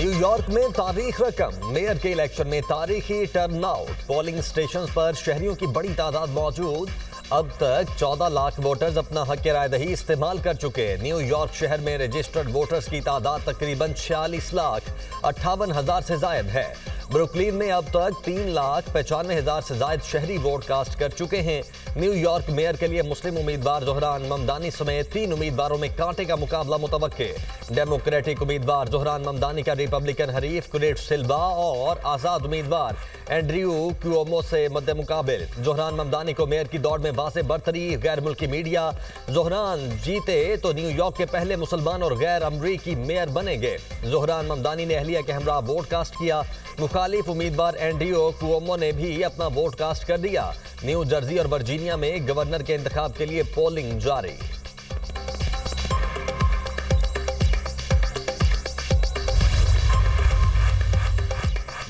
New York में तारीख रकम, मेयर के इलेक्शन में तारीखी टर्नआउट, पोलिंग स्टेशन पर शहरियों की बड़ी तादाद मौजूद। अब तक 14 लाख वोटर्स अपना हक राय दही इस्तेमाल कर चुके। न्यूयॉर्क शहर में रजिस्टर्ड वोटर्स की तादाद तकरीबन 46,58,000 से जायद है। ब्रुकलिन में अब तक 3,95,000 से जायद शहरी वोट कास्ट कर चुके हैं। न्यूयॉर्क मेयर के लिए मुस्लिम उम्मीदवार जोहरान ममदानी समेत 3 उम्मीदवारों में कांटे का मुकाबला मुतवक्के। डेमोक्रेटिक उम्मीदवार जोहरान ममदानी का रिपब्लिकन हरीफ कुरेट सिल्वा और आजाद उम्मीदवार एंड्रयू क्यूओमो से मद्दे मुकाबिल। जोहरान ममदानी को मेयर की दौड़ में वाज़ेह बरतरी। गैर मुल्की मीडिया, जोहरान जीते तो न्यूयॉर्क के पहले मुसलमान और गैर अमरीकी मेयर बनेंगे। जोहरान ममदानी ने अहलिया के हमरा वोट कास्ट किया। मुखालिफ उम्मीदवार एंड्रयू क्यूओमो ने भी अपना वोट कास्ट कर दिया। न्यू जर्सी और वर्जीनिया में गवर्नर के इंतखाब के लिए पोलिंग जारी।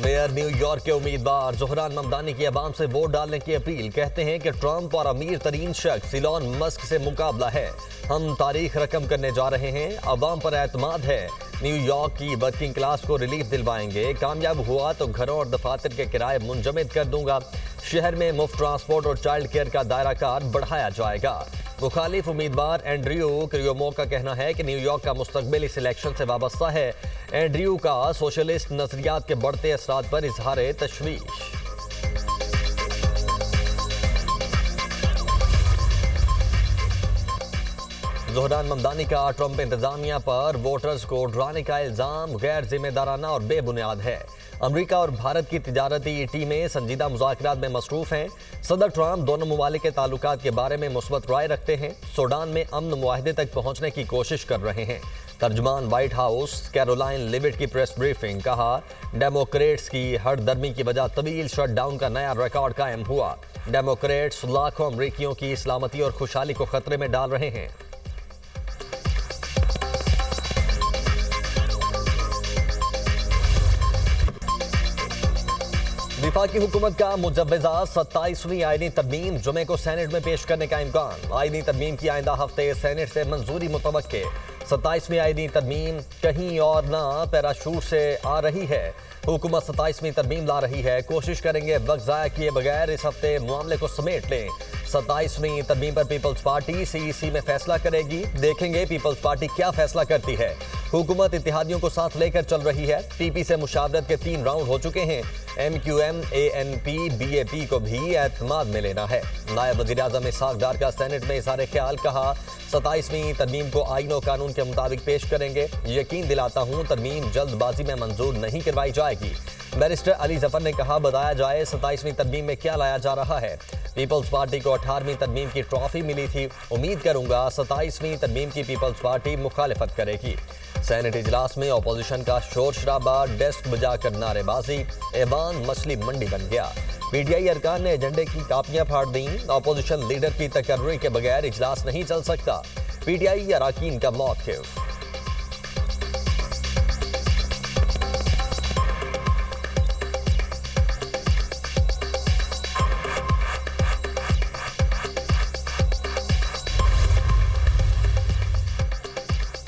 मेयर न्यूयॉर्क के उम्मीदवार जोहरान ममदानी की अवाम से वोट डालने की अपील। कहते हैं कि ट्रंप और अमीर तरीन शख्स इलॉन मस्क से मुकाबला है। हम तारीख रकम करने जा रहे हैं, अवाम पर एतमाद है। न्यूयॉर्क की वर्किंग क्लास को रिलीफ दिलवाएंगे। कामयाब हुआ तो घरों और दफातर के किराए मुंजमद कर दूंगा। शहर में मुफ्त ट्रांसपोर्ट और चाइल्ड केयर का दायरा कार बढ़ाया जाएगा। मुखालिफ उम्मीदवार एंड्रयू क्यूओमो का कहना है कि न्यूयॉर्क का मुस्तकबिल इस इलेक्शन से वाबस्ता है। एंड्रयू का सोशलिस्ट नजरियात के बढ़ते असरात पर इजहार तशवीश। जोहरान ममदानी का ट्रंप इंतजामिया पर वोटर्स को डराने का इल्जाम गैर जिम्मेदाराना और बेबुनियाद है। अमेरिका और भारत की तिजारती टीमें संजीदा मुज़ाकरात में मसरूफ हैं। सदर ट्रंप दोनों ममालिक के ताल्लुकात के बारे में मुस्बत राय रखते हैं। सूडान में अमन मुआहदे तक पहुंचने की कोशिश कर रहे हैं। तर्जमान व्हाइट हाउस कैरोलाइन लिविट की प्रेस ब्रीफिंग। कहा, डेमोक्रेट्स की हरदर्मी की वजह तवील शटडाउन का नया रिकॉर्ड कायम हुआ। डेमोक्रेट्स लाखों अमरीकियों की सलामती और खुशहाली को खतरे में डाल रहे हैं। वफाकी हुकूमत का मुजव्वज़ा 27वीं आईनी तरमीम जुमे को सेनेट में पेश करने का इम्कान। आईनी तरमीम की आइंदा हफ्ते सेनेट से मंजूरी मुतवक्के। 27वीं आईनी तरमीम कहीं और ना पैराशूट से आ रही है। हुकूमत 27वीं तरमीम ला रही है। कोशिश करेंगे वक्त ज़ाया किए बगैर इस हफ्ते मामले को समेट लें। 27वीं तरमीम पर पीपल्स पार्टी सीईसी में फैसला करेगी। देखेंगे पीपल्स पार्टी क्या फैसला करती है। हुकूमत इत्तेहादियों को साथ लेकर चल रही है। पीपी से मुशावरत के 3 राउंड हो चुके हैं। MQM, ANP, BAP को भी एतमाद में लेना है। नायब वज़ीर-ए-आज़म इसहाक डार का सेनेट में इज़हार ख्याल। कहा, 27वीं तरमीम को आईन और कानून के मुताबिक पेश करेंगे। यकीन दिलाता हूँ तरमीम जल्दबाजी में मंजूर नहीं करवाई जाएगी। बैरिस्टर अली जफर ने कहा, बताया जाए 27वीं तरमीम में क्या लाया जा रहा है। पीपल्स पार्टी को 18वीं तरमीम की ट्रॉफी मिली थी। उम्मीद करूंगा 27वीं तरमीम की पीपल्स पार्टी मुखालिफत करेगी। सेनेट इजलास में अपोजिशन का शोर शराबा, डेस्क बजाकर नारेबाजी, ऐवान मछली मंडी बन गया। PTI अरकान ने एजेंडे की कापियां फाड़ दी। अपोजिशन लीडर की तकर्री के बगैर इजलास नहीं चल सकता। PTI अरकान का मौक़िफ़।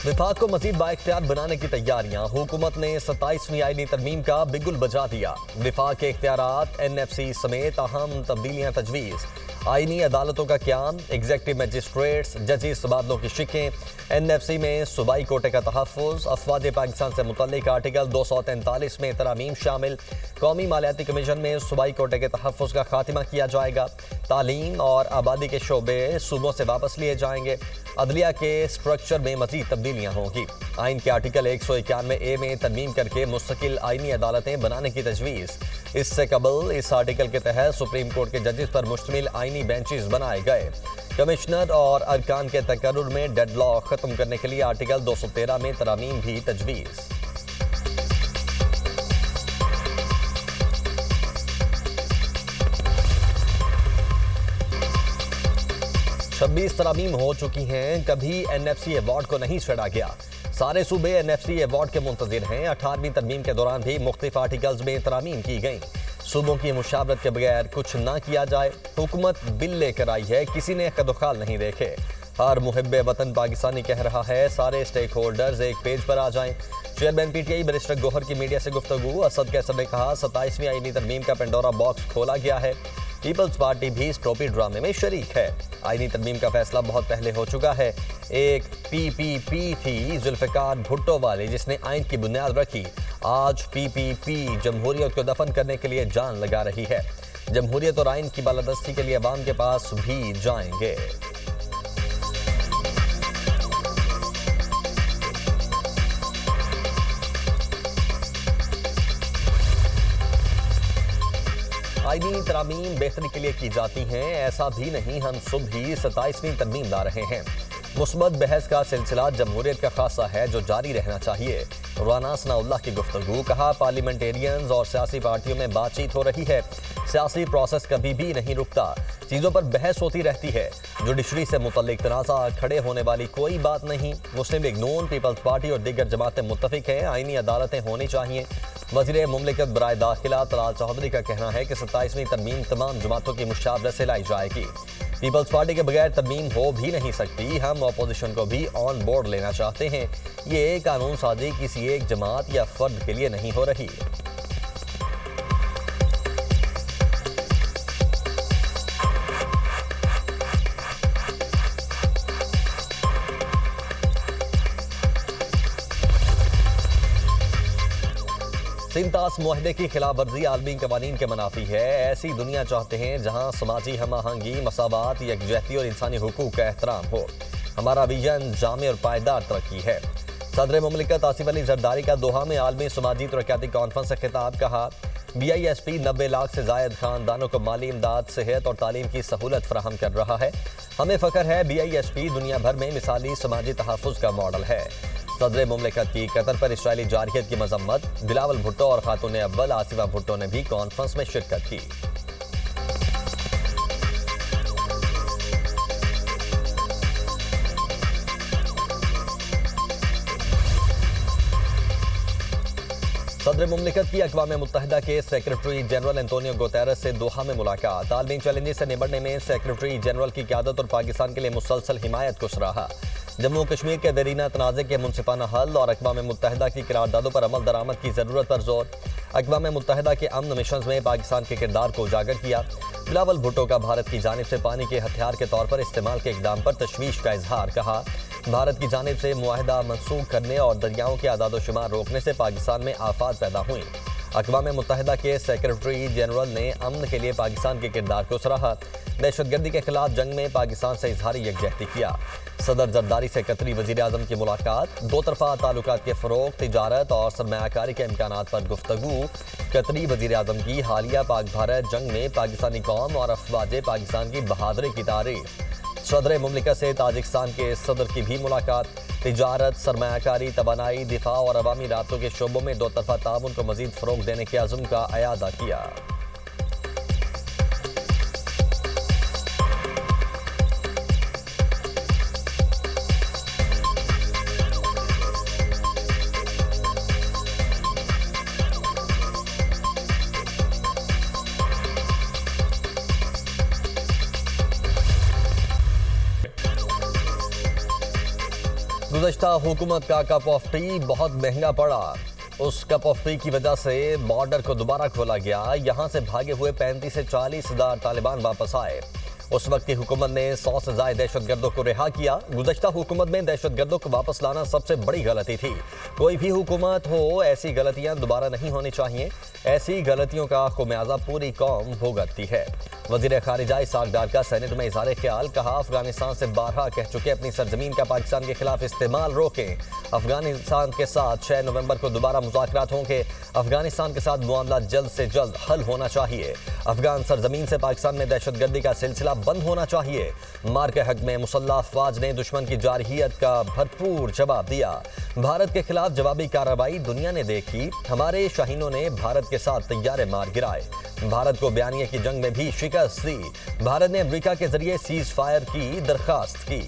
विफाक को मजीद बाइख्तियार बनाने की तैयारियां। हुकूमत ने 27वीं आईनी तरमीम का बिगुल बजा दिया। विफाक के इख्तियारात, NFC समेत अहम तब्दीलियां तजवीज़। आईनी अदालतों का क्याम, एग्जेक्टिव मजिस्ट्रेट्स, जजेस तबादलों की शिकें। NFC में सूबाई कोटे का तहफ़्फ़ुज़। अफ़वाज पाकिस्तान से मुतल्लिक़ आर्टिकल 243 में तरामीम शामिल। कौमी मालियाती कमीशन में सूबाई कोटे के तहफ़्फ़ुज़ का खात्मा किया जाएगा। तालीम और आबादी के शोबे सूबों से वापस लिए जाएंगे। अदलिया के स्ट्रक्चर में मज़ीद तब्दीलियाँ होंगी। आइन के आर्टिकल 191A में तरमीम करके मुस्तकिल आइनी अदालतें बनाने की तजवीज़। इससे कबल इस आर्टिकल के तहत सुप्रीम कोर्ट के जजेस पर मुश्तमिल आइनी बेंचेस बनाए गए। कमिश्नर और अरकान के तकर्रुर में डेडलॉक ख़त्म करने के लिए आर्टिकल 213 में तरामीम भी तजवीज़। 26 तरामीम हो चुकी हैं। कभी NFC अवार्ड को नहीं छेड़ा गया। सारे सूबे NFC अवार्ड के मुंतजिर हैं। 18वीं तरमीम के दौरान भी मुख्तलिफ आर्टिकल्स में तरामीम की गई। सूबों की मुशावरत के बगैर कुछ ना किया जाए। हुकूमत बिल लेकर आई है, किसी ने कदोखाल नहीं देखे। हर मुहिब्बे वतन पाकिस्तानी कह रहा है, सारे स्टेक होल्डर्स एक पेज पर आ जाएं। चेयरमैन पीटीआई बैरिस्टर गौहर की मीडिया से गुफ्तगू। असद कैसर ने कहा, 27वीं आईनी तरमीम का पेंडोरा बॉक्स खोला गया है। पीपल्स पार्टी भी इस ट्रोपी ड्रामे में शरीक है। आईनी तरमीम का फैसला बहुत पहले हो चुका है। एक पीपीपी थी जुल्फिकार भुट्टो वाली, जिसने आइन की बुनियाद रखी। आज पीपीपी जमहूरियत को दफन करने के लिए जान लगा रही है। जमहूरियत और आइन की बालादस्ती के लिए अवाम के पास भी जाएंगे। आईनी तरामीम बेहतरी के लिए की जाती हैं, ऐसा भी नहीं हम सुबह ही 27वीं तरमीम ला रहे हैं। मुस्बत बहस का सिलसिला जमहूरियत का खासा है जो जारी रहना चाहिए। राना सनाउल्लाह की गुफ्तगू। कहा, पार्लियामेंटेरियंस और सियासी पार्टियों में बातचीत हो रही है। सियासी प्रोसेस कभी भी नहीं रुकता, चीज़ों पर बहस होती रहती है। जुडिशरी से मुतल्लिक तनाज़ा खड़े होने वाली कोई बात नहीं। मुस्लिम लीग नून, पीपल्स पार्टी और दीगर जमातें मुत्तफिक हैं, आईनी अदालतें होनी चाहिए। वज़ीर मुमलिकत बराए दाखिला तलाल चौधरी का कहना है कि 27वीं तरमीम तमाम जमातों की मुशावरत से लाई जाएगी। पीपल्स पार्टी के बगैर तरमीम हो भी नहीं सकती। हम अपोजिशन को भी ऑन बोर्ड लेना चाहते हैं। ये कानून साजी किसी एक जमात या फर्द के लिए नहीं हो रही। सिंतास मुआहदे की खिलाफ वर्जी आलमी कवानीन के मनाफी है। ऐसी दुनिया चाहते हैं जहां समाजी हम आहंगी, मसावात, यकजहती और इंसानी हुकूक का एहतराम हो। हमारा विजन जामे और पायदार तरक्की है। सदर मुमलिकत आसिफ अली जरदारी का दोहा में आलमी समाजी तरक्याती कॉन्फ्रेंस से खिताब। कहा, BISP 90 लाख से जायद खानदानों को माली इमदाद, सेहत और तालीम की सहूलत फराहम कर रहा है। हमें फ़ख्र है, BISP दुनिया भर में मिसाली समाजी तहफ़्फ़ुज़ का मॉडल है। सदर मुमलिकत की कतर पर इसराइली जारहियत की मजम्मत। बिलावल भुट्टो और खातून अव्वल आसिफा भुट्टो ने भी कॉन्फ्रेंस में शिरकत की। सदर मुमलिकत की अक़वाम मुत्तहिदा के सेक्रेटरी जनरल एंटोनियो गुतेरेस से दोहा में मुलाकात। आलमी चैलेंजेस से निपटने में सेक्रेटरी जनरल की क़यादत और पाकिस्तान के लिए मुसलसल हिमायत को सराहा। जम्मू कश्मीर के दरीना तनाज़े के मुनसिफाना हल और अक़वाम मुत्तहिदा की करारदादों पर अमल दरामद की ज़रूरत पर जोर। अक़वाम मुत्तहिदा के अमन मिशन में पाकिस्तान के किरदार को उजागर किया। बिलावल भुट्टो का भारत की जानिब से पानी के हथियार के तौर पर इस्तेमाल के इक़दाम पर तशवीश का इजहार। कहा, भारत की जानिब से मुआहदा मनसूख करने और दरियाओं के आदादोशुमार रोकने से पाकिस्तान में आफात पैदा हुई। अक़वाम मुत्तहिदा के सेक्रेटरी जनरल ने अमन के लिए पाकिस्तान के किरदार को सराहा। दहशतगर्दी के खिलाफ जंग में पाकिस्तान से इजहारी यकजहती किया। सदर जरदारी से कतरी वज़ीर आज़म की मुलाकात। दो तरफ़ा ताल्लुकात के फ़रोग़, तिजारत और सरमायाकारी के इम्कानात पर गुफ्तगू। कतरी वज़ीर आज़म की हालिया पाक भारत जंग में पाकिस्तानी कौम और अफ़वाज पाकिस्तान की बहादुरी की तारीफ़। सदर मुमलिकत से ताजिकिस्तान के सदर की भी मुलाकात। तिजारत, सरमायाकारी, तवानाई, दिफा और अवामी राब्तों के शोबों में दो तरफ़ा ताउन को मज़ीद फ़रोग़ देने के अज़्म का अयादा किया। गुज़श्ता हुकूमत का कप ऑफ टी बहुत महंगा पड़ा। उस कप ऑफ टी की वजह से बॉर्डर को दोबारा खोला गया। यहाँ से भागे हुए 35 से 40 हज़ार तालिबान वापस आए। उस वक्त की हुकूमत ने 100 से ज़ायद दहशतगर्दों को रिहा किया। गुज़श्ता हुकूमत में दहशतगर्दों को वापस लाना सबसे बड़ी गलती थी। कोई भी हुकूमत हो, ऐसी गलतियाँ दोबारा नहीं होनी चाहिए। ऐसी गलतियों का खुमियाजा पूरी कौम भुगतती है। वज़ीर ख़ारिजा इसाक डार का सेनेट में इज़हार ख्याल। कहा, अफगानिस्तान से बारहा कह चुके अपनी सरजमीन का पाकिस्तान के खिलाफ इस्तेमाल रोकें। अफगानिस्तान के साथ 6 नवंबर को दोबारा मुज़ाकरात होंगे। अफगानिस्तान के साथ मामला जल्द से जल्द हल होना चाहिए। अफगान सरजमीन से पाकिस्तान में दहशतगर्दी का सिलसिला बंद होना चाहिए। मार के हक में मुसल्लह अफवाज ने दुश्मन की जारहियत का भरपूर जवाब दिया। भारत के खिलाफ जवाबी कार्रवाई दुनिया ने देखी। हमारे शाहीनों ने भारत के साथ तैयारे मार गिराए। भारत को बयानिया की जंग में भी शिकस्त दी। भारत ने अमेरिका के जरिए सीज फायर की दरखास्त की।